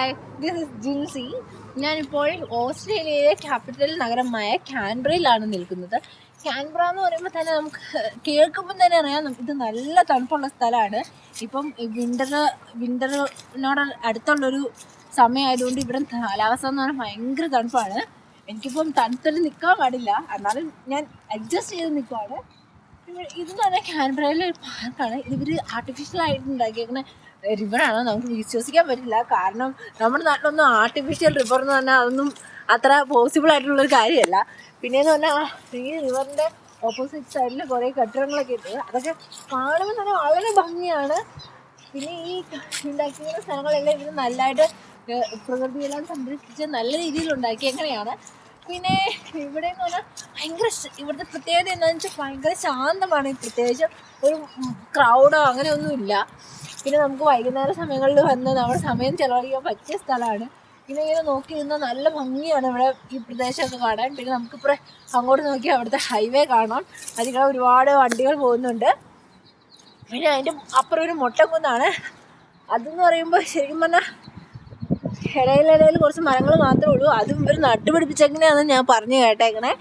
Hi, this is Jincy. ഞാനിപ്പോൾ ഓസ്ട്രേലിയയിലെ capital നഗരമായ ക്യാൻബറയിലാണ് നിൽക്കുന്നത്. ക്യാൻബറ എന്ന് പറയുമ്പോൾ തന്നെ നമുക്ക് കേൾക്കുമ്പോൾ തന്നെ അറിയാം ഇത് നല്ല തണുപ്പുള്ള സ്ഥലമാണ്. ഇപ്പം വിൻ്ററിനോട് അടുത്തുള്ളൊരു സമയമായതുകൊണ്ട് ഇവിടെ കാലാവസ്ഥ എന്ന് പറഞ്ഞാൽ ഭയങ്കര തണുപ്പാണ്. എനിക്കിപ്പം തണുത്തിൽ നിൽക്കാൻ പാടില്ല, എന്നാലും ഞാൻ അഡ്ജസ്റ്റ് ചെയ്ത് നിൽക്കുവാണ്. ഇതെന്ന് പറഞ്ഞാൽ ക്യാൻബറയിലെ ഒരു പാർക്കാണ്. ഇവർ ആർട്ടിഫിഷ്യലായിട്ട് ഉണ്ടാക്കിയേക്കുന്ന റിവറാണ്. നമുക്ക് വിശ്വസിക്കാൻ പറ്റില്ല, കാരണം നമ്മുടെ നാട്ടിലൊന്നും ആർട്ടിഫിഷ്യൽ റിവർ എന്ന് പറഞ്ഞാൽ അതൊന്നും അത്ര പോസിബിൾ ആയിട്ടുള്ളൊരു കാര്യമല്ല. പിന്നെയെന്ന് പറഞ്ഞാൽ ഈ റിവറിൻ്റെ ഓപ്പോസിറ്റ് സൈഡിൽ കുറേ കെട്ടിടങ്ങളൊക്കെ ഉണ്ട്. അതൊക്കെ കാണുമ്പോൾ തന്നെ വളരെ ഭംഗിയാണ്. പിന്നെ ഈ ഉണ്ടാക്കിയ സ്ഥലങ്ങളെല്ലാം ഇവർ നല്ലതായിട്ട് പ്രകൃതിയെല്ലാം സംരക്ഷിച്ച് നല്ല രീതിയിൽ ഉണ്ടാക്കിയെങ്ങനെയാണ്. പിന്നെ ഇവിടെ എന്ന് പറഞ്ഞാൽ ഭയങ്കര ഇവിടുത്തെ പ്രത്യേകത എന്താണെന്ന് വെച്ചാൽ ഭയങ്കര ശാന്തമാണ്. പ്രത്യേകിച്ച് ഒരു ക്രൗഡോ അങ്ങനെയൊന്നുമില്ല. പിന്നെ നമുക്ക് വൈകുന്നേര സമയങ്ങളിൽ വന്ന് നമ്മുടെ സമയം ചിലവഴിക്കാൻ പറ്റിയ സ്ഥലമാണ്. പിന്നെ ഇങ്ങനെ നോക്കി നിന്നാൽ നല്ല ഭംഗിയാണ് ഇവിടെ ഈ പ്രദേശമൊക്കെ കാണാൻ. പിന്നെ നമുക്കിപ്പോൾ അങ്ങോട്ട് നോക്കിയാൽ അവിടുത്തെ ഹൈവേ കാണാം. അതിലൂടെ ഒരുപാട് വണ്ടികൾ പോകുന്നുണ്ട്. പിന്നെ അതിൻ്റെ അപ്പുറം ഒരു മൊട്ടക്കുന്നാണ്. അതെന്ന് പറയുമ്പോൾ ശരിക്കും പറഞ്ഞാൽ ഇടയിലിടയിൽ കുറച്ച് മരങ്ങൾ മാത്രമേ ഉള്ളൂ. അതും ഇവർ നട്ടുപിടിപ്പിച്ചെങ്ങനെയാണെന്ന് ഞാൻ പറഞ്ഞു കേട്ടേക്കണേ.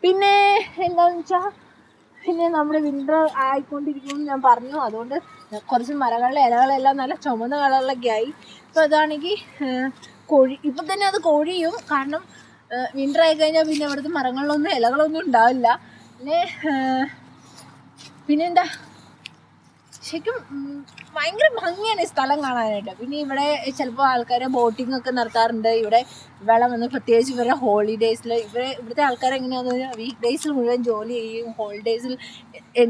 പിന്നെ എന്താണെന്ന് വെച്ചാൽ പിന്നെ നമ്മുടെ വിൻ്റർ ആയിക്കൊണ്ടിരിക്കുമെന്ന് ഞാൻ പറഞ്ഞു. അതുകൊണ്ട് കുറച്ച് മരങ്ങളുടെ ഇലകളെല്ലാം നല്ല ചുമന്ന കളറിലൊക്കെ ആയി. ഇപ്പോൾ അതാണെങ്കിൽ ഇപ്പം തന്നെ അത് കൊഴിയും, കാരണം വിൻ്റർ ആയിക്കഴിഞ്ഞാൽ പിന്നെ അവിടുത്തെ മരങ്ങളിലൊന്നും ഇലകളൊന്നും ഉണ്ടാവില്ല. പിന്നെന്താ ശരിക്കും ഭയങ്കര ഭംഗിയാണ് ഈ സ്ഥലം കാണാനായിട്ട്. പിന്നെ ഇവിടെ ചിലപ്പോൾ ആൾക്കാർ ബോട്ടിംഗ് ഒക്കെ നടത്താറുണ്ട്. ഇവിടെ വെള്ളം വന്ന് പ്രത്യേകിച്ച് ഇവരുടെ ഹോളിഡേയ്സിൽ ഇവിടുത്തെ ആൾക്കാർ എങ്ങനെയാണെന്ന് പറഞ്ഞാൽ വീക്ക് ഡേയ്സിൽ മുഴുവൻ ജോലി ചെയ്യും, ഹോളിഡേയ്സിൽ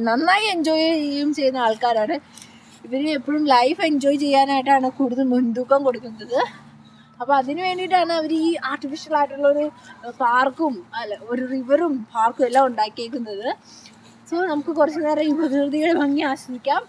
നന്നായി എൻജോയ് ചെയ്യുന്ന ആൾക്കാരാണ്. ഇവർ എപ്പോഴും ലൈഫ് എൻജോയ് ചെയ്യാനായിട്ടാണ് കൂടുതൽ മുൻതൂക്കം കൊടുക്കുന്നത്. അപ്പോൾ അതിന് വേണ്ടിയിട്ടാണ് അവർ ഈ ആർട്ടിഫിഷ്യലായിട്ടുള്ളൊരു പാർക്കും ഒരു റിവറും പാർക്കും എല്ലാം ഉണ്ടാക്കിയേക്കുന്നത്. സോ നമുക്ക് കുറച്ച് നേരം ഈ പ്രകൃതിയുടെ ഭംഗി ആസ്വദിക്കാം.